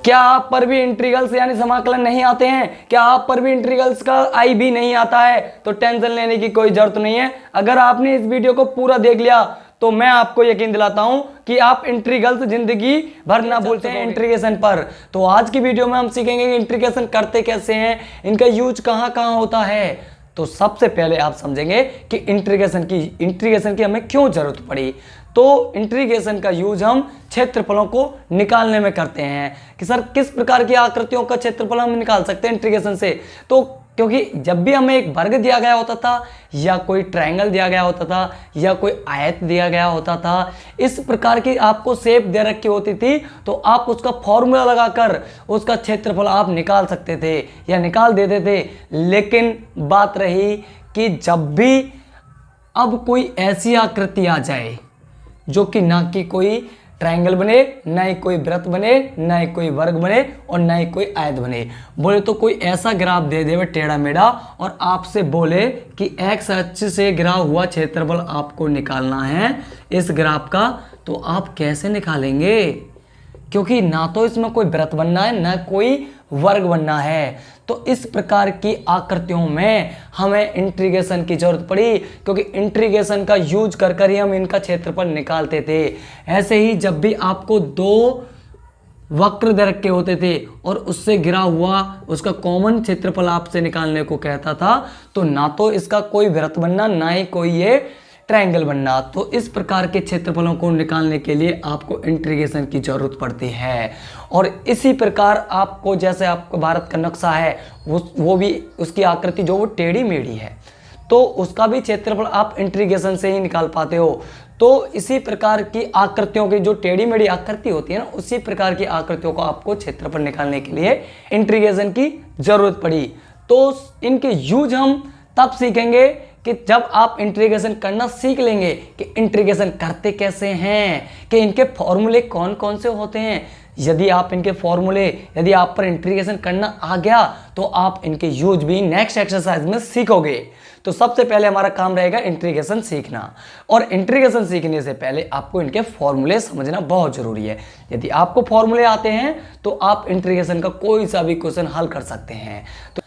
क्या आप पर भी इंटीग्रल्स यानी समाकलन नहीं आते हैं? क्या आप पर भी इंटीग्रल्स का आई भी नहीं आता है? तो टेंशन लेने की कोई जरूरत नहीं है। अगर आपने इस वीडियो को पूरा देख लिया तो मैं आपको यकीन दिलाता हूं कि आप इंटीग्रल्स जिंदगी भर ना भूलते हैं इंटीग्रेशन पर। तो आज की वीडियो में हम सीखेंगे कि इंटीग्रेशन करते कैसे हैं, इनका यूज कहां कहां होता है। तो सबसे पहले आप समझेंगे कि इंटीग्रेशन की हमें क्यों जरूरत पड़ी। तो इंटीग्रेशन का यूज हम क्षेत्रफलों को निकालने में करते हैं कि सर किस प्रकार की आकृतियों का क्षेत्रफल हम निकाल सकते हैं इंटीग्रेशन से। तो क्योंकि जब भी हमें एक वर्ग दिया गया होता था या कोई ट्रायंगल दिया गया होता था या कोई आयत दिया गया होता था, इस प्रकार की आपको शेप दे रखी होती थी, तो आप उसका फॉर्मूला लगाकर उसका क्षेत्रफल आप निकाल सकते थे या निकाल देते थे। लेकिन बात रही कि जब भी अब कोई ऐसी आकृति आ जाए जो कि ना कि कोई ट्रायंगल बने, ना ही कोई वृत्त बने, ना ही कोई वर्ग बने और ना ही कोई आयत बने, बोले तो कोई ऐसा ग्राफ दे दे टेढ़ा मेढ़ा और आपसे बोले कि एक्स अक्ष से गिरा हुआ क्षेत्रफल आपको निकालना है इस ग्राफ का, तो आप कैसे निकालेंगे? क्योंकि ना तो इसमें कोई वृत्त बनना है ना कोई वर्ग बनना है। तो इस प्रकार की आकृतियों में हमें इंटीग्रेशन की जरूरत पड़ी, क्योंकि इंटीग्रेशन का यूज कर ही हम इनका क्षेत्रफल निकालते थे। ऐसे ही जब भी आपको दो वक्र दे रखे होते थे और उससे गिरा हुआ उसका कॉमन क्षेत्रफल आपसे निकालने को कहता था, तो ना तो इसका कोई वृत्त बनना ना ही कोई ये ट्रायंगल बनना। तो इस प्रकार के क्षेत्रफलों को निकालने के लिए आपको इंटीग्रेशन की जरूरत पड़ती है। और इसी प्रकार आपको जैसे आपको भारत का नक्शा है वो भी उसकी आकृति जो वो टेढ़ी मेढ़ी है, तो उसका भी क्षेत्रफल आप इंटीग्रेशन से ही निकाल पाते हो। तो इसी प्रकार की आकृतियों की जो टेढ़ी मेढ़ी आकृति होती है ना, उसी प्रकार की आकृतियों को आपको क्षेत्रफल निकालने के लिए इंटीग्रेशन की जरूरत पड़ी। तो इनके यूज हम तब सीखेंगे कि जब आप इंटीग्रेशन करना सीख लेंगे कि इंटीग्रेशन करते कैसे हैं, कि इनके फॉर्मूले कौन कौन से होते हैं। यदि आप पर इंटीग्रेशन करना आ गया तो आप इनके यूज भी नेक्स्ट एक्सरसाइज में सीखोगे। तो सबसे पहले हमारा काम रहेगा इंटीग्रेशन सीखना, और इंटीग्रेशन सीखने से पहले आपको इनके फॉर्मूले समझना बहुत जरूरी है। यदि आपको फॉर्मूले आते हैं तो आप इंटीग्रेशन का कोई सा भी क्वेश्चन हल कर सकते हैं। तो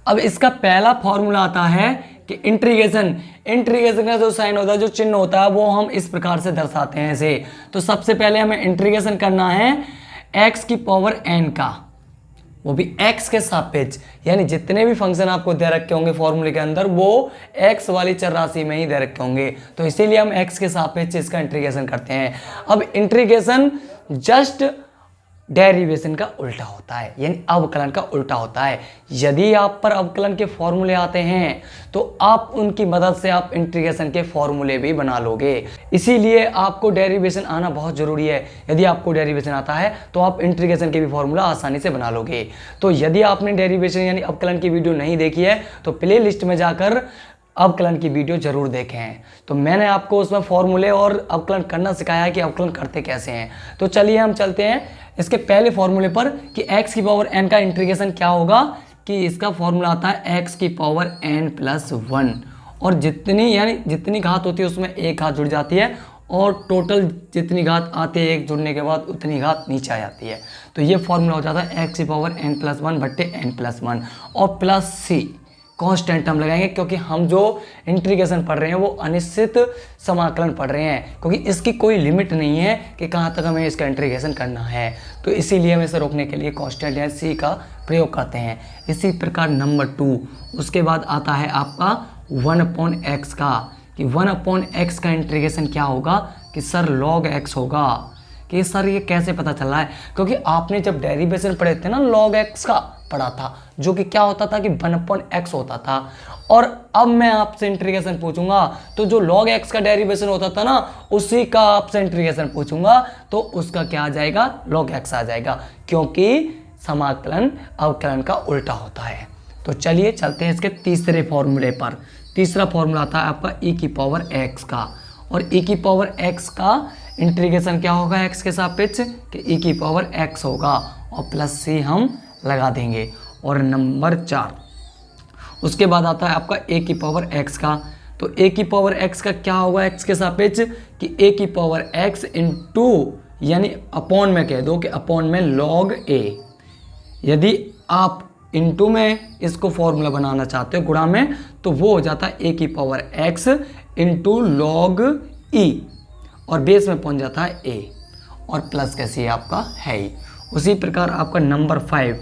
अब इसका पहला फॉर्मूला आता है कि इंटीग्रेशन का जो साइन होता है, जो चिन्ह होता है, वो हम इस प्रकार से दर्शाते हैं ऐसे। तो सबसे पहले हमें इंटीग्रेशन करना है x की पावर n का, वो भी x के सापेक्ष, यानी जितने भी फंक्शन आपको दे रखे होंगे फॉर्मूले के अंदर वो x वाली चर राशि में ही दे रखे होंगे, तो इसीलिए हम x के सापेक्ष इसका इंटीग्रेशन करते हैं। अब इंटीग्रेशन जस्ट डेरिवेशन का उल्टा होता है, यानी अवकलन का उल्टा होता है। यदि आप पर अवकलन के फॉर्मूले आते हैं तो आप उनकी मदद से आप इंटीग्रेशन के फॉर्मूले भी बना लोगे। इसीलिए आपको डेरिवेशन आना बहुत जरूरी है। यदि आपको डेरिवेशन आता है तो आप इंटीग्रेशन के भी फॉर्मूला आसानी से बना लोगे। तो यदि आपने डेरिवेशन यानी अवकलन की वीडियो नहीं देखी है तो प्ले लिस्ट में जाकर अवकलन की वीडियो जरूर देखें। तो मैंने आपको उसमें फॉर्मूले और अवकलन करना सिखाया है कि अवकलन करते कैसे हैं। तो चलिए हम चलते हैं इसके पहले फॉर्मूले पर कि x की पावर n का इंटीग्रेशन क्या होगा। कि इसका फॉर्मूला आता है x की पावर n प्लस 1, और जितनी घात होती है उसमें एक घात जुड़ जाती है और टोटल जितनी घात आती है एक जुड़ने के बाद उतनी घात नीचे आ जाती है। तो ये फॉर्मूला हो जाता है x की पावर n प्लस 1 बट्टे n प्लस 1 और प्लस c कांस्टेंट हम लगाएंगे, क्योंकि हम जो इंटीग्रेशन पढ़ रहे हैं वो अनिश्चित समाकलन पढ़ रहे हैं, क्योंकि इसकी कोई लिमिट नहीं है कि कहाँ तक हमें इसका इंटीग्रेशन करना है। तो इसीलिए हम इसे रोकने के लिए कांस्टेंट या सी का प्रयोग करते हैं। इसी प्रकार नंबर 2, उसके बाद आता है आपका 1/x का, कि 1/x का इंटीग्रेशन क्या होगा कि सर log x होगा। कि सर ये कैसे पता चल रहा है? क्योंकि आपने जब डेरिवेशन पढ़े थे ना log x का पढ़ा था, जो कि क्या होता था कि 1/x होता था। और अब मैं आपसे इंटीग्रेशन पूछूंगा तो जो log x का डेरिवेशन होता था ना उसी का आपसे इंटीग्रेशन पूछूंगा तो उसका क्या आ जाएगा? log x आ जाएगा, क्योंकि समाकलन अवकलन का उल्टा होता है। तो चलिए चलते हैं इसके तीसरे फॉर्मूले पर। तीसरा फॉर्मूला आता है आपका e की पावर x का, और e की पावर x का इंटीग्रेशन क्या होगा x के सापेक्ष कि e की पावर x होगा और प्लस c हम लगा देंगे। और नंबर 4, उसके बाद आता है आपका a की पावर x का। तो a की पावर x का क्या होगा x के सापेक्ष कि a की पावर x इंटू यानी अपॉन में कह दो कि अपॉन में log a। यदि आप इनटू में इसको फॉर्मूला बनाना चाहते हो गुणा में, तो वो हो जाता है a की power x into log e, और बेस में पहुंच जाता है a, और प्लस का c आपका है ही। उसी प्रकार आपका नंबर 5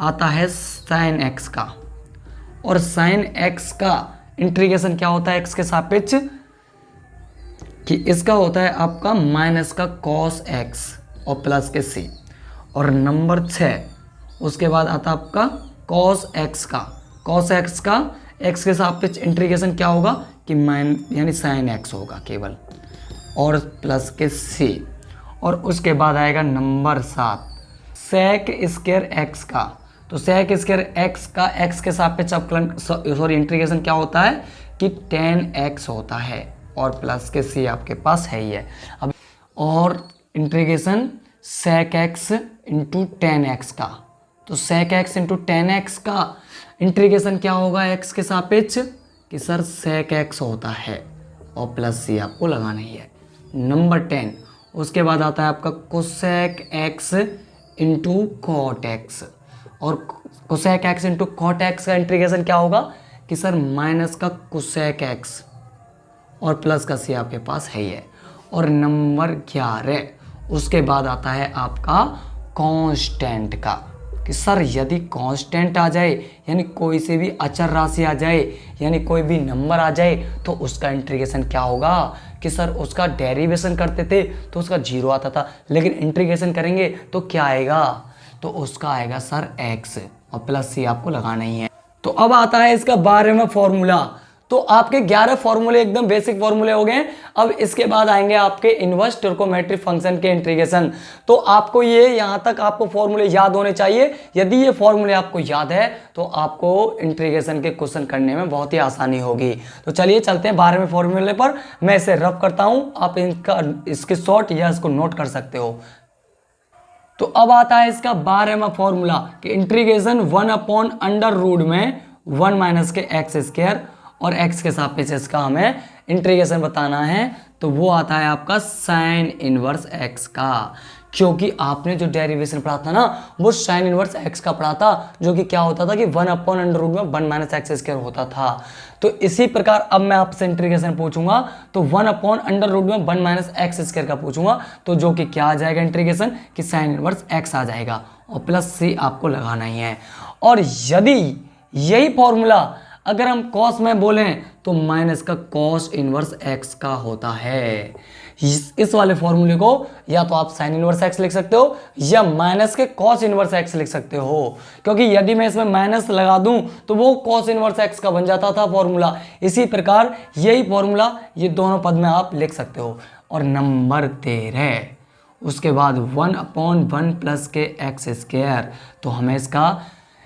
आता है साइन x का, और साइन x का इंटीग्रेशन क्या होता है x के सापेक्ष, कि इसका होता है आपका माइनस का cos x और प्लस के c। और नंबर 6 उसके बाद आता है आपका cos x का, cos x का x के सापेक्ष इंटीग्रेशन क्या होगा कि यानी साइन x होगा केवल, और प्लस के c। और उसके बाद आएगा नंबर 7 sec स्क्वायर x का। तो sec स्क्वायर x का x के सापेक्ष सॉरी इंटीग्रेशन क्या होता है कि tan x होता है, और प्लस के c आपके पास है ही है। अब और integration sec x into tan x का, तो sec x into tan x का इंटीग्रेशन क्या होगा x के सापेक्ष कि सर sec x होता है, और प्लस c आपको लगाना ही है। नंबर 10 उसके बाद आता है आपका cosec x into cot x, और cosec x into cot x का इंटीग्रेशन क्या होगा कि सर माइनस का cosec x, और प्लस का c आपके पास है ही है। और नंबर 11 उसके बाद आता है आपका कांस्टेंट का, कि सर यदि कांस्टेंट आ जाए यानी कोई से भी अचर राशि आ जाए, यानी कोई भी नंबर आ जाए, तो उसका इंटीग्रेशन क्या होगा कि सर उसका डेरिवेशन करते थे तो उसका 0 आता था, लेकिन इंटीग्रेशन करेंगे तो क्या आएगा, तो उसका आएगा सर x, और प्लस c आपको लगाना ही है। तो अब आता है इसका 12वां फॉर्मूला। तो आपके 11 फॉर्मूले एकदम बेसिक फॉर्मूले हो गए। अब इसके बाद आएंगे आपके इनवर्स ट्रिग्नोमेट्रिक फंक्शन के इंटीग्रेशन। तो आपको ये यहाँ तक आपको फॉर्मूले याद होने चाहिए। यदि ये फॉर्मूले आपको याद है तो आपको इंटीग्रेशन के क्वेश्चन करने में बहुत ही आसानी होगी। तो चलिए चलते हैं 12वें फॉर्मूले पर। मैं इसे रफ करता हूँ, आप इसके शॉर्ट या इसको नोट कर सकते हो। तो अब आता है इसका 12वां फॉर्मूला कि इंटीग्रेशन 1/√में 1 माइनस के एक्स स्क्वायर, और x के सापेक्ष इसका हमें इंटीग्रेशन बताना है। तो वो आता है आपका साइन इनवर्स x का, क्योंकि आपने जो डेरिवेशन पढ़ा था ना वो साइन इनवर्स x का पढ़ा था, जो कि क्या होता था कि 1/√में 1 माइनस एक्स स्क्वायर होता था। तो इसी प्रकार अब मैं आपसे इंटीग्रेशन पूछूंगा तो 1/√में 1 माइनस एक्स स्क्वायर का पूछूंगा, तो जो कि क्या आ जाएगा इंटीग्रेशन कि साइन इनवर्स x आ जाएगा, और प्लस c आपको लगाना ही है। और यदि यही फॉर्मूला अगर हम कॉस में बोलें तो माइनस का कॉस इनवर्स x का होता है। इस वाले फॉर्मूले को या तो आप साइन इनवर्स x लिख सकते हो या माइनस के कॉस इनवर्स x लिख सकते हो, क्योंकि यदि मैं इसमें माइनस लगा दूं तो वो कॉस इनवर्स x का बन जाता था फॉर्मूला। इसी प्रकार यही फॉर्मूला ये दोनों पद में आप लिख सकते हो। और नंबर 13 उसके बाद 1/1 प्लस के एक्स स्क्वायर, तो हमें इसका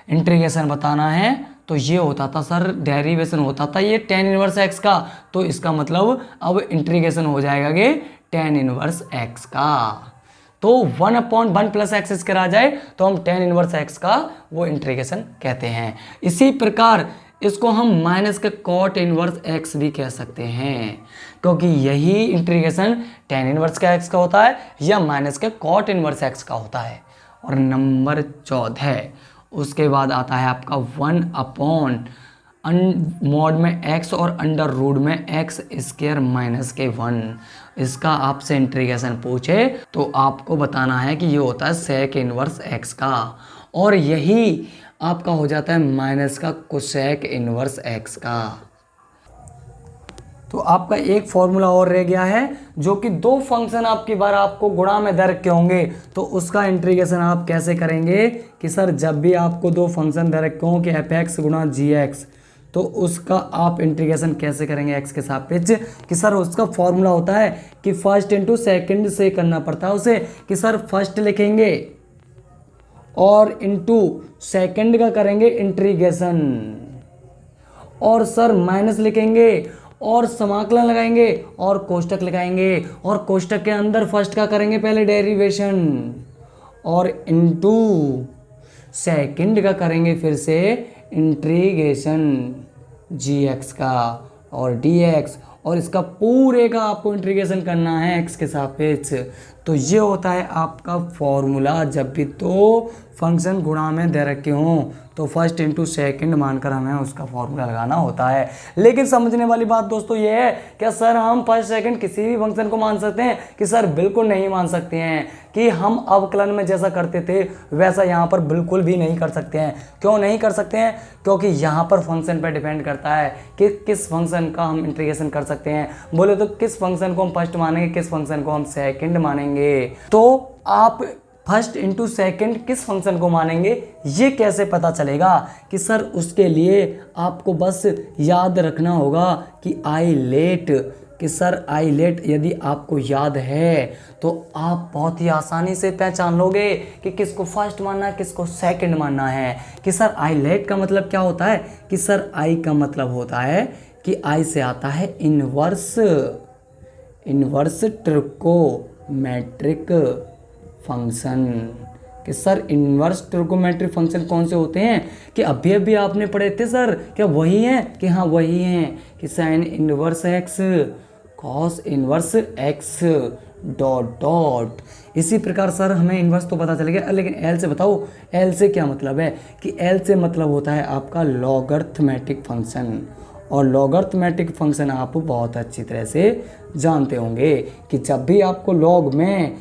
इंटीग्रेशन बताना है। तो ये होता था सर डेरिवेशन होता था ये tan इनवर्स x का, तो इसका मतलब अब इंटीग्रेशन हो जाएगा कि tan इनवर्स x का। तो 1/1 प्लस एक्स स्क्वायर आ जाए तो हम tan इनवर्स x का वो इंटीग्रेशन कहते हैं। इसी प्रकार इसको हम माइनस के cot इनवर्स x भी कह सकते हैं, क्योंकि यही इंटीग्रेशन tan इनवर्स का x का होता है या माइनस के cot इनवर्स x का होता है। और नंबर 14 उसके बाद आता है आपका 1/mod में x और अंडर रूट में x स्क्वायर माइनस के 1। इसका आपसे इंटीग्रेशन पूछे तो आपको बताना है कि ये होता है सेक इनवर्स x का, और यही आपका हो जाता है माइनस का कोसेक इनवर्स x का। तो आपका एक फॉर्मूला और रह गया है, जो कि दो फंक्शन आपकी बार आपको गुणा में दे रखे होंगे, तो उसका इंटीग्रेशन आप कैसे करेंगे कि सर जब भी आपको दो फंक्शन दे रखे हों कि f(x) गुणा g(x), तो उसका आप इंटीग्रेशन कैसे करेंगे x के सापेक्ष कि सर उसका फॉर्मूला होता है कि फर्स्ट इंटू सेकेंड से करना पड़ता है उसे, कि सर फर्स्ट लिखेंगे और इंटू सेकेंड का करेंगे इंटीग्रेशन, और सर माइनस लिखेंगे और समाकलन लगाएंगे और कोष्टक लगाएंगे, और कोष्टक के अंदर फर्स्ट का करेंगे पहले डेरिवेशन और इनटू सेकंड का करेंगे फिर से इंटीग्रेशन gx का और dx, और इसका पूरे का आपको इंटीग्रेशन करना है x के सापेक्ष। तो ये होता है आपका फॉर्मूला। जब भी दो फंक्शन गुणा में दे रखे हों तो फर्स्ट इंटू सेकेंड मानकर हमें उसका फॉर्मूला लगाना होता है। लेकिन समझने वाली बात दोस्तों ये है, क्या सर हम फर्स्ट सेकंड किसी भी फंक्शन को मान सकते हैं? कि सर बिल्कुल नहीं मान सकते हैं। कि हम अवकलन में जैसा करते थे वैसा यहाँ पर बिल्कुल भी नहीं कर सकते हैं। क्यों नहीं कर सकते हैं? क्योंकि यहाँ पर फंक्शन पर डिपेंड करता है कि किस फंक्शन का हम इंटीग्रेशन कर सकते हैं। बोले तो किस फंक्शन को हम फर्स्ट मानेंगे, किस फंक्शन को हम सेकेंड मानेंगे। तो आप फर्स्ट इंटू सेकेंड किस फंक्शन को मानेंगे ये कैसे पता चलेगा? कि सर उसके लिए आपको बस याद रखना होगा कि आई लेट, कि सर आई लेट यदि आपको याद है तो आप बहुत ही आसानी से पहचान लोगे कि किसको फर्स्ट मानना है, किसको सेकंड मानना है। कि सर आई लेट का मतलब क्या होता है? कि सर आई का मतलब होता है कि आई से आता है इनवर्स ट्रिगोनोमेट्रिक फंक्शन। कि सर इन्वर्स ट्रिगोनोमेट्रिक फंक्शन कौन से होते हैं? कि अभी आपने पढ़े थे सर, क्या वही हैं? कि हाँ वही हैं। कि sine inverse x cos inverse x dot. इसी प्रकार सर हमें इन्वर्स तो पता चल गया, लेकिन एल से बताओ, एल से क्या मतलब है? कि एल से मतलब होता है आपका लॉगरिथमेटिक फंक्शन। और लॉगरिथमेटिक फंक्शन आप बहुत अच्छी तरह से जानते होंगे कि जब भी आपको लॉग में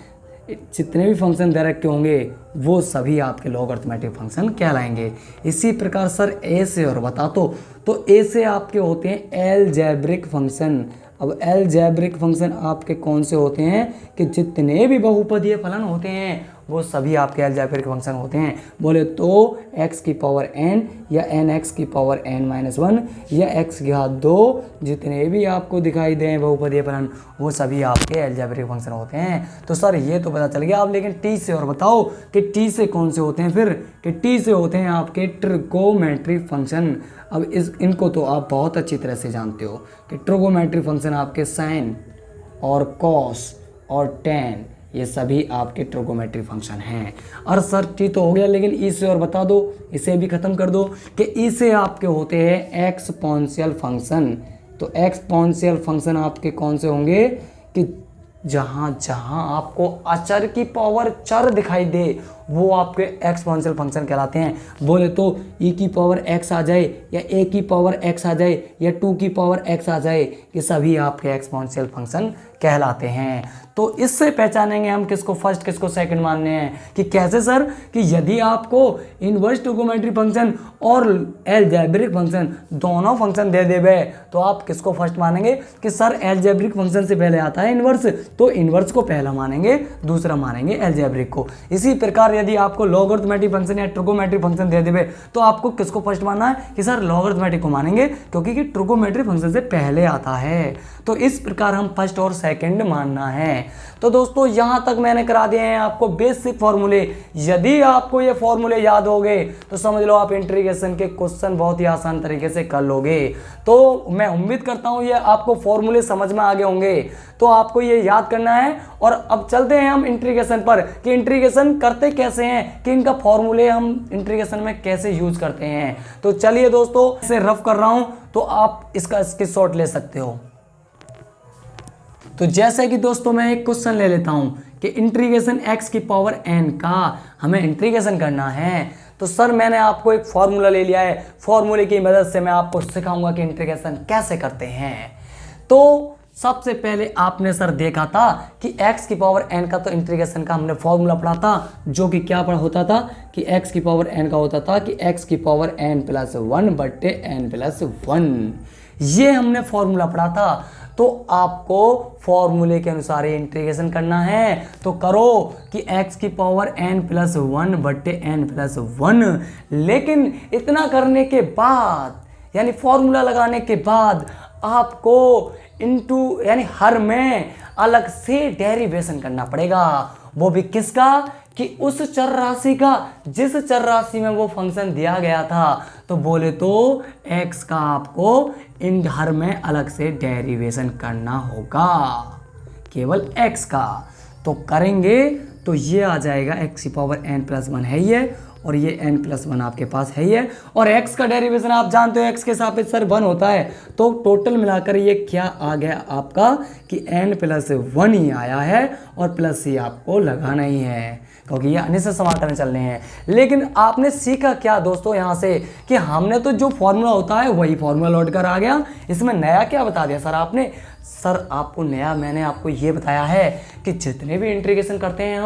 जितने भी फंक्शन दे रखे होंगे वो सभी आपके लॉगरिथमेटिक फंक्शन कहलाएंगे। इसी प्रकार सर ए से और बता तो ए से आपके होते हैं अलजेब्रिक फंक्शन। अब अलजेब्रिक फंक्शन आपके कौन से होते हैं? कि जितने भी बहुपदीय फलन होते हैं वो सभी आपके अलजेब्रिक फंक्शन होते हैं। बोले तो x की पावर n या nx की पावर n-1 या x की घात 2 जितने भी आपको दिखाई दें बहुपदीय फलन वो सभी आपके अलजेब्रिक फंक्शन होते हैं। तो सर ये तो पता चल गया। आप लेकिन t से और बताओ कि t से कौन से होते हैं फिर? कि t से होते हैं आपके ट्रिगोनोमेट्रिक फंक्शन। अब इनको तो आप बहुत अच्छी तरह से जानते हो कि ट्रिगोनोमेट्रिक फंक्शन आपके साइन और कॉस और टेन ये सभी आपके ट्रिगोनोमेट्रिक फंक्शन हैं। और सर टी तो हो गया, लेकिन ई से और बता दो, इसे भी खत्म कर दो। कि ई से आपके होते हैं एक्सपोनेंशियल फंक्शन। तो एक्सपोनेंशियल फंक्शन आपके कौन से होंगे? कि जहाँ जहाँ आपको अचर की पावर चर दिखाई दे वो आपके एक्सपोनेंशियल फंक्शन कहलाते हैं। बोले तो e की पावर x आ जाए या a की पावर x आ जाए या 2 की पावर x आ जाए, ये सभी आपके एक्सपोनेंशियल फंक्शन कहलाते हैं। तो इससे पहचानेंगे हम किसको फर्स्ट किसको सेकंड मानने हैं। कि कैसे सर? कि यदि आपको इनवर्स ट्रिगोनोमेट्रिक फंक्शन और अलजेब्रिक फंक्शन दोनों फंक्शन दे देवे तो आप किसको फर्स्ट मानेंगे? कि सर अलजेब्रिक फंक्शन से पहले आता है इनवर्स, तो इनवर्स को पहला मानेंगे, दूसरा मानेंगे अलजेब्रिक को। इसी प्रकार यदि आपको लॉगरिथमेटिक फंक्शन या ट्रिगोनोमेट्रिक फंक्शन दे देवे तो आपको किसको फर्स्ट मानना है? कि सर लॉगरिथमेटिक को मानेंगे, क्योंकि कि ट्रिगोनोमेट्रिक फंक्शन से पहले आता है। तो इस प्रकार हम फर्स्ट और सेकंड मानना है। तो दोस्तों यहाँ तक मैंने करा दिए हैं आपको बेसिक फॉर्मूले। यदि आपको ये फॉर्मूले याद हो गए तो समझ लो आप इंटीग्रेशन के क्वेश्चन बहुत ही आसान तरीके से कर लोगे। तो मैं उम्मीद करता हूँ ये आपको फॉर्मूले समझ में आ गए होंगे। तो आपको ये याद करना है। और अब चलते हैं हम इंटीग्रेशन पर कि इंटीग्रेशन करते कैसे हैं, कि इनका फॉर्मूले हम इंटीग्रेशन में कैसे यूज करते हैं। तो चलिए दोस्तों, इसे रफ कर रहा हूँ तो आप इसका स्क्रीनशॉट ले सकते हो। तो जैसे कि दोस्तों मैं एक क्वेश्चन ले लेता हूं कि इंटीग्रेशन x की पावर n का हमें इंटीग्रेशन करना है। तो सर मैंने आपको एक फॉर्मूला ले लिया है, फॉर्मूले की मदद से मैं आपको सिखाऊंगा कि इंटीग्रेशन कैसे करते हैं। तो सबसे पहले आपने सर देखा था कि x की पावर n का तो इंटीग्रेशन का हमने फॉर्मूला पढ़ा था, जो कि क्या पढ़ा होता था कि x की पावर n का होता था कि x की पावर n+1 बटे n+1, ये हमने फॉर्मूला पढ़ा था। तो आपको फॉर्मूले के अनुसार ही इंटीग्रेशन करना है। तो करो कि x की पावर n+1 बटे n+1। लेकिन इतना करने के बाद यानी फॉर्मूला लगाने के बाद आपको इनटू यानी हर में अलग से डेरिवेशन करना पड़ेगा। वो भी किसका? कि उस चर राशि का जिस चर राशि में वो फंक्शन दिया गया था। तो बोले तो x का आपको इन हर में अलग से डेरिवेशन करना होगा, केवल x का। तो करेंगे तो ये आ जाएगा x की पावर n+1 है ये, और ये n+1 आपके पास है ही है। और x का डेरिवेशन आप जानते हो x के सापेक्ष सर 1 होता है, तो टोटल मिलाकर ये क्या आ गया आपका कि n+1 ही आया है और प्लस ही आपको लगाना ही है क्योंकि ये अनिश्चित समाकलन चलने हैं। लेकिन आपने सीखा क्या दोस्तों यहाँ से कि हमने तो जो फॉर्मूला होता है वही फॉर्मूला लौट कर आ गया, इसमें नया क्या बता दिया सर आपने? सर आपको नया मैंने आपको ये बताया है कि जितने भी इंटीग्रेशन करते हैं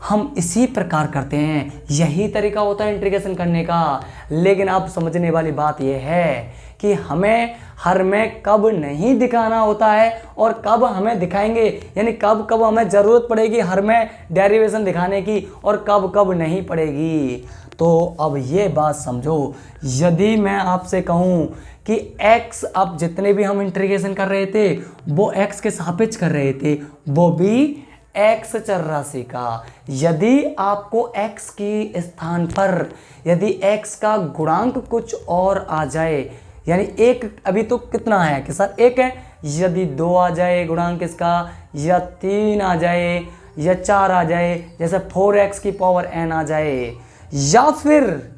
हम इसी प्रकार करते हैं, यही तरीका होता है इंटीग्रेशन करने का। लेकिन अब समझने वाली बात यह है कि हमें हर में कब नहीं दिखाना होता है और कब हमें दिखाएंगे, यानी कब कब हमें ज़रूरत पड़ेगी हर में डेरिवेशन दिखाने की और कब कब नहीं पड़ेगी। तो अब ये बात समझो, यदि मैं आपसे कहूँ कि x अब जितने भी हम इंटीग्रेशन कर रहे थे वो x के सापेक्ष कर रहे थे, वो भी x चर राशि का, यदि आपको x के स्थान पर यदि x का गुणांक कुछ और आ जाए, यानी एक अभी तो कितना है कि सर 1 है, यदि 2 आ जाए गुणांक इसका, या 3 आ जाए, या 4 आ जाए, जैसे 4x की पावर n आ जाए, या फिर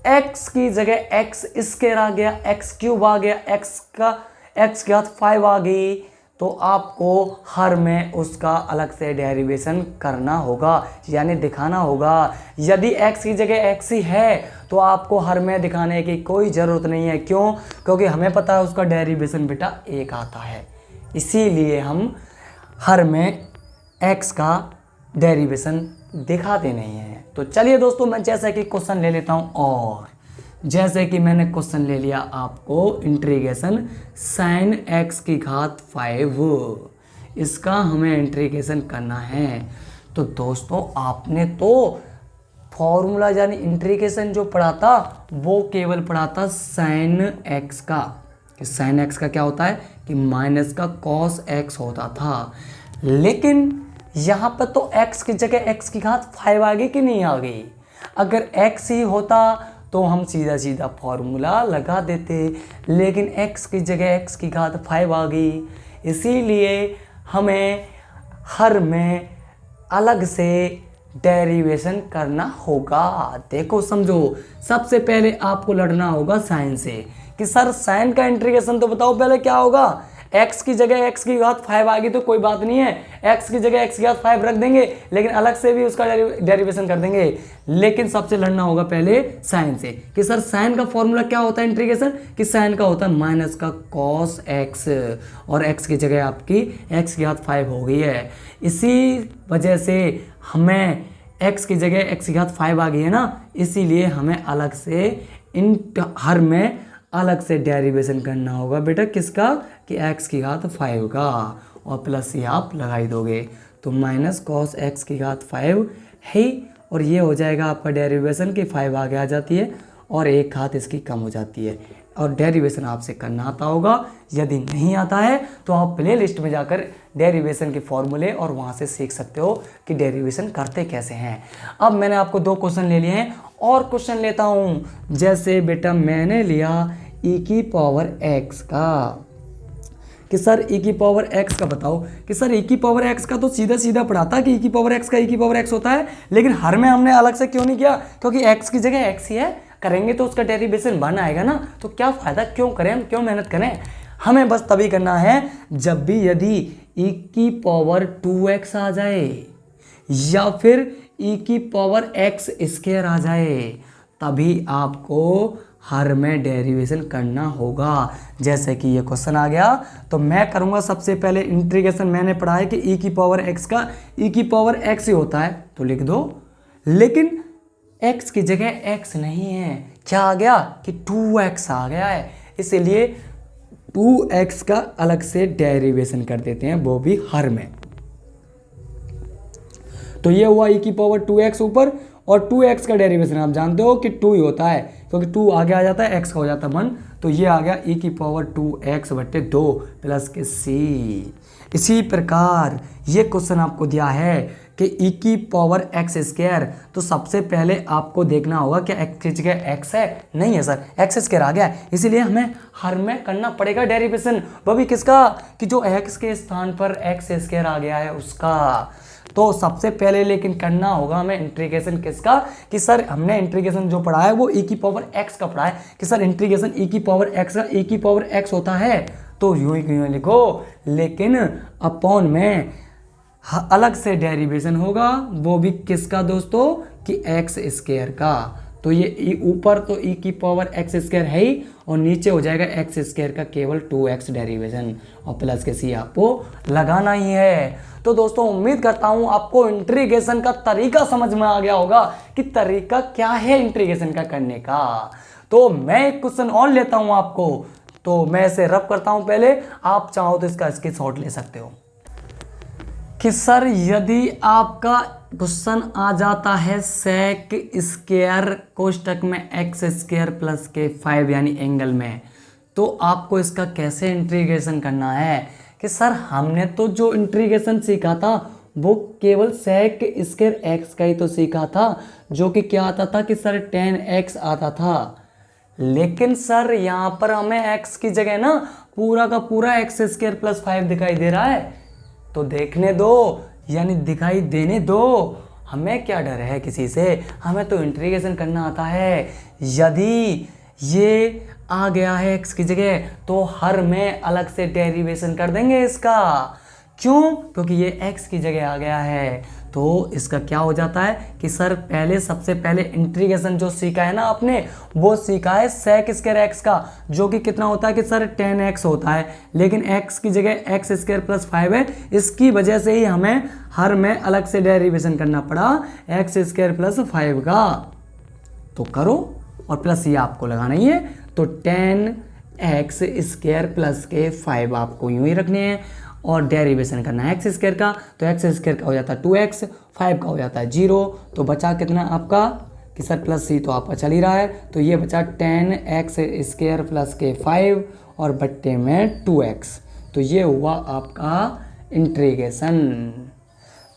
x की जगह x स्क्वायर आ गया, x क्यूब आ गया, x के साथ 5 आ गई, तो आपको हर में उसका अलग से डेरिवेशन करना होगा, यानी दिखाना होगा। यदि x की जगह x ही है तो आपको हर में दिखाने की कोई ज़रूरत नहीं है। क्यों? क्योंकि हमें पता है उसका डेरिवेशन बेटा 1 आता है, इसीलिए हम हर में x का डेरिवेशन दिखाते नहीं हैं। तो चलिए दोस्तों, मैं जैसे कि क्वेश्चन ले लेता हूँ, और जैसे कि मैंने क्वेश्चन ले लिया आपको इंटीग्रेशन sin x की घात 5, इसका हमें इंटीग्रेशन करना है। तो दोस्तों आपने तो फॉर्मूला यानी इंटीग्रेशन जो पढ़ा था वो केवल पढ़ा था sin x का, कि sin x का क्या होता है कि माइनस का cos x होता था। लेकिन यहाँ पर तो x की जगह x की घात 5 आ गई कि नहीं आ गई? अगर x ही होता तो हम सीधा सीधा फॉर्मूला लगा देते, लेकिन x की जगह x की घात 5 आ गई, इसीलिए हमें हर में अलग से डेरिवेशन करना होगा। देखो समझो, सबसे पहले आपको लड़ना होगा साइन से कि सर साइन का इंटीग्रेशन तो बताओ पहले क्या होगा। x की जगह x की घात 5 आ गई तो कोई बात नहीं है, x की जगह x की घात 5 रख देंगे, लेकिन अलग से भी उसका डेरिवेशन कर देंगे। लेकिन सबसे लड़ना होगा पहले साइन से कि सर साइन का फॉर्मूला क्या होता है इंटीग्रेशन, कि साइन का होता है माइनस का cos x, और x की जगह आपकी x की घात 5 हो गई है। इसी वजह से हमें x की जगह x की घात 5 आ गई है ना, इसीलिए हमें अलग से हर में अलग से डेरिवेशन करना होगा बेटा, किसका कि x की घात 5 का, और प्लस ये आप लगा ही दोगे तो माइनस cos x की घात 5 है, और ये हो जाएगा आपका डेरिवेशन की 5 आगे आ जाती है और एक घात इसकी कम हो जाती है। और डेरिवेशन आपसे करना आता होगा, यदि नहीं आता है तो आप प्ले लिस्ट में जाकर डेरिवेशन के फॉर्मूले और वहाँ से सीख सकते हो कि डेरिवेशन करते कैसे हैं। अब मैंने आपको 2 क्वेश्चन ले लिए हैं, और क्वेश्चन लेता हूँ। जैसे बेटा मैंने लिया e की पावर x का, कि सर e की पावर x का बताओ, कि सर e की पावर x का तो सीधा सीधा पढ़ाता कि e की पावर x का e की पावर x होता है, लेकिन हर में हमने अलग से क्यों नहीं किया, क्योंकि x की जगह x ही है, करेंगे तो उसका डेरिवेशन बन आएगा ना, तो क्या फ़ायदा, क्यों करें हम, क्यों मेहनत करें। हमें बस तभी करना है जब भी यदि e की पावर 2x आ जाए या फिर e की पावर x स्क्वायर आ जाए, तभी आपको हर में डेरिवेशन करना होगा। जैसे कि ये क्वेश्चन आ गया तो मैं करूँगा सबसे पहले इंटीग्रेशन, मैंने पढ़ा है कि e की पावर x का e की पावर x ही होता है तो लिख दो, लेकिन x की जगह x नहीं है, क्या आ गया कि 2x आ गया है, इसलिए 2x का अलग से डेरिवेशन कर देते हैं, वो भी हर में। तो ये हुआ e की पावर 2x ऊपर, और 2x का डेरिवेशन आप जानते हो कि 2 ही होता है, क्योंकि 2 आगे आ जाता है x का हो जाता है 1, तो ये आ गया e की पावर 2x बटे 2 प्लस के c। इसी प्रकार ये क्वेश्चन आपको दिया है कि e की पावर x स्क्वायर, तो सबसे पहले आपको देखना होगा कि x की जगह x है, नहीं है सर x स्क्वायर आ गया है, इसीलिए हमें हर में करना पड़ेगा डेरिवेशन, वो भी किसका कि जो x के स्थान पर x स्क्वायर आ गया है उसका। तो सबसे पहले लेकिन करना होगा हमें इंटीग्रेशन किसका, कि सर हमने इंटीग्रेशन जो पढ़ा है वो e की पावर x का पढ़ा है, कि सर इंटीग्रेशन e की पावर x का e की पावर x होता है, तो यूं ही क्यों लिखो, लेकिन अपॉन में अलग से डेरिवेशन होगा, वो भी किसका दोस्तों, कि एक्स स्क्वायर का। तो ये ऊपर तो e की पावर x स्क्वायर है ही, और नीचे हो जाएगा एक्स स्क्वायर का केवल 2x डेरिवेशन, और प्लस के सी आपको लगाना ही है। तो दोस्तों उम्मीद करता हूं आपको इंटीग्रेशन का तरीका समझ में आ गया होगा कि तरीका क्या है इंटीग्रेशन का करने का। तो मैं एक क्वेश्चन और लेता हूं आपको, तो मैं इसे रब करता हूं पहले, आप चाहो तो इसका स्क्रीनशॉट ले सकते हो, कि सर यदि आपका क्वेश्चन आ जाता है सेक स्क्वायर कोष्टक में एक्स स्क्वायर प्लस के 5 यानी एंगल में, तो आपको इसका कैसे इंटीग्रेशन करना है, कि सर हमने तो जो इंटीग्रेशन सीखा था वो केवल सेक स्क्वायर एक्स का ही तो सीखा था, जो कि क्या आता था कि सर 10x आता था, लेकिन सर यहाँ पर हमें x की जगह ना पूरा का पूरा एक्स स्क्वायर प्लस 5 दिखाई दे रहा है, तो देखने दो, यानी दिखाई देने दो, हमें क्या डर है किसी से, हमें तो इंटीग्रेशन करना आता है। यदि ये आ गया है x की जगह तो हर में अलग से डेरिवेशन कर देंगे इसका, क्यों, क्योंकि ये x की जगह आ गया है। तो इसका क्या हो जाता है कि सर पहले सबसे पहले इंटीग्रेशन जो सीखा है ना आपने, वो सीखा है सेक स्क्वायर एक्स का, जो कि कितना होता है कि सर 10x होता है, लेकिन x की जगह एक्स स्क्वायर प्लस 5 है, इसकी वजह से ही हमें हर में अलग से डेरिवेशन करना पड़ा एक्स स्क्वायर प्लस 5 का। तो करो, और प्लस ये आपको लगाना ही है, तो 10x स्क्वायर प्लस के 5 आपको यूं ही रखने हैं, और डेरिवेशन करना है एक्स स्क्वायर का, तो एक्स स्क्वायर का हो जाता है 2x, 5 का हो जाता है 0, तो बचा कितना आपका, कि सर प्लस सी तो आपका चल ही रहा है, तो ये बचा 10x स्क्वायर प्लस के 5 और बट्टे में 2x, तो ये हुआ आपका इंटीग्रेशन।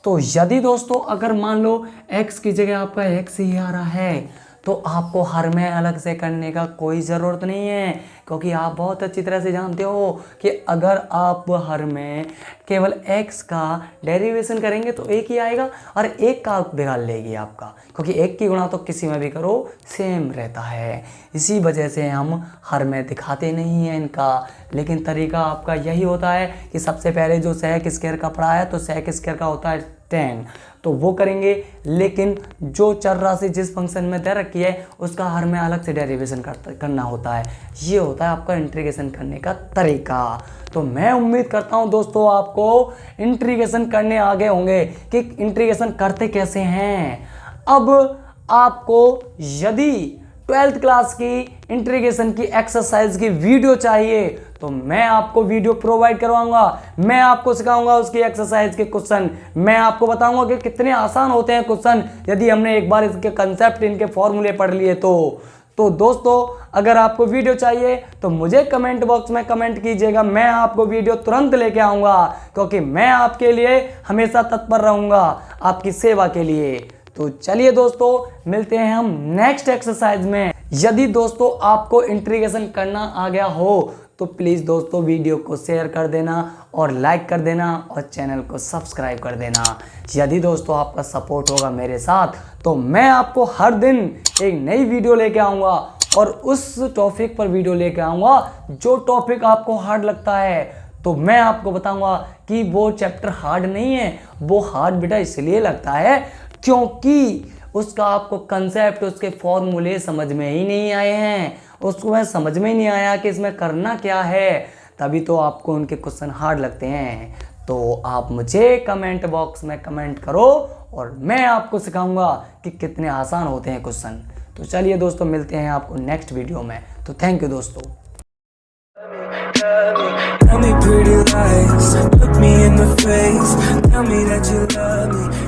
तो यदि दोस्तों अगर मान लो x की जगह आपका x ही आ रहा है, तो आपको हर में अलग से करने का कोई ज़रूरत नहीं है, क्योंकि आप बहुत अच्छी तरह से जानते हो कि अगर आप हर में केवल x का डेरिवेशन करेंगे तो एक ही आएगा, और एक का बिगाड़ लेगी आपका, क्योंकि एक की गुणा तो किसी में भी करो सेम रहता है। इसी वजह से हम हर में दिखाते नहीं हैं इनका, लेकिन तरीका आपका यही होता है कि सबसे पहले जो सेक स्क्वायर का पढ़ा है, तो सेक स्क्वायर का होता है 10, तो वो करेंगे, लेकिन जो चर राशि जिस फंक्शन में दे रखी है उसका हर में अलग से डेरिवेशन करना होता है। ये होता है आपका इंटीग्रेशन करने का तरीका। तो मैं उम्मीद करता हूं दोस्तों आपको इंटीग्रेशन करने आ गए होंगे कि इंटीग्रेशन करते कैसे हैं। अब आपको यदि 12th क्लास की इंटीग्रेशन की एक्सरसाइज की वीडियो चाहिए तो मैं आपको वीडियो प्रोवाइड करवाऊंगा, मैं आपको सिखाऊंगा उसकी एक्सरसाइज के क्वेश्चन, मैं आपको बताऊंगा कि कितने आसान होते हैं क्वेश्चन यदि हमने एक बार इसके कंसेप्ट इनके फॉर्मूले पढ़ लिए तो दोस्तों अगर आपको वीडियो चाहिए तो मुझे कमेंट बॉक्स में कमेंट कीजिएगा, मैं आपको वीडियो तुरंत लेके आऊँगा, क्योंकि मैं आपके लिए हमेशा तत्पर रहूँगा आपकी सेवा के लिए। तो चलिए दोस्तों मिलते हैं हम नेक्स्ट एक्सरसाइज में। यदि दोस्तों आपको इंटीग्रेशन करना आ गया हो तो प्लीज़ दोस्तों वीडियो को शेयर कर देना और लाइक कर देना और चैनल को सब्सक्राइब कर देना। यदि दोस्तों आपका सपोर्ट होगा मेरे साथ तो मैं आपको हर दिन एक नई वीडियो लेके आऊँगा और उस टॉपिक पर वीडियो लेके आऊँगा जो टॉपिक आपको हार्ड लगता है। तो मैं आपको बताऊँगा कि वो चैप्टर हार्ड नहीं है, वो हार्ड बेटा इसलिए लगता है क्योंकि उसका आपको कंसेप्ट उसके फॉर्मूले समझ में ही नहीं आए हैं, उसको मैं समझ में ही नहीं आया कि इसमें करना क्या है, तभी तो आपको उनके क्वेश्चन हार्ड लगते हैं। तो आप मुझे कमेंट बॉक्स में कमेंट करो और मैं आपको सिखाऊंगा कि कितने आसान होते हैं क्वेश्चन। तो चलिए दोस्तों मिलते हैं आपको नेक्स्ट वीडियो में। तो थैंक यू दोस्तों। Tell me pretty lies, look me in the face, tell me that you love me.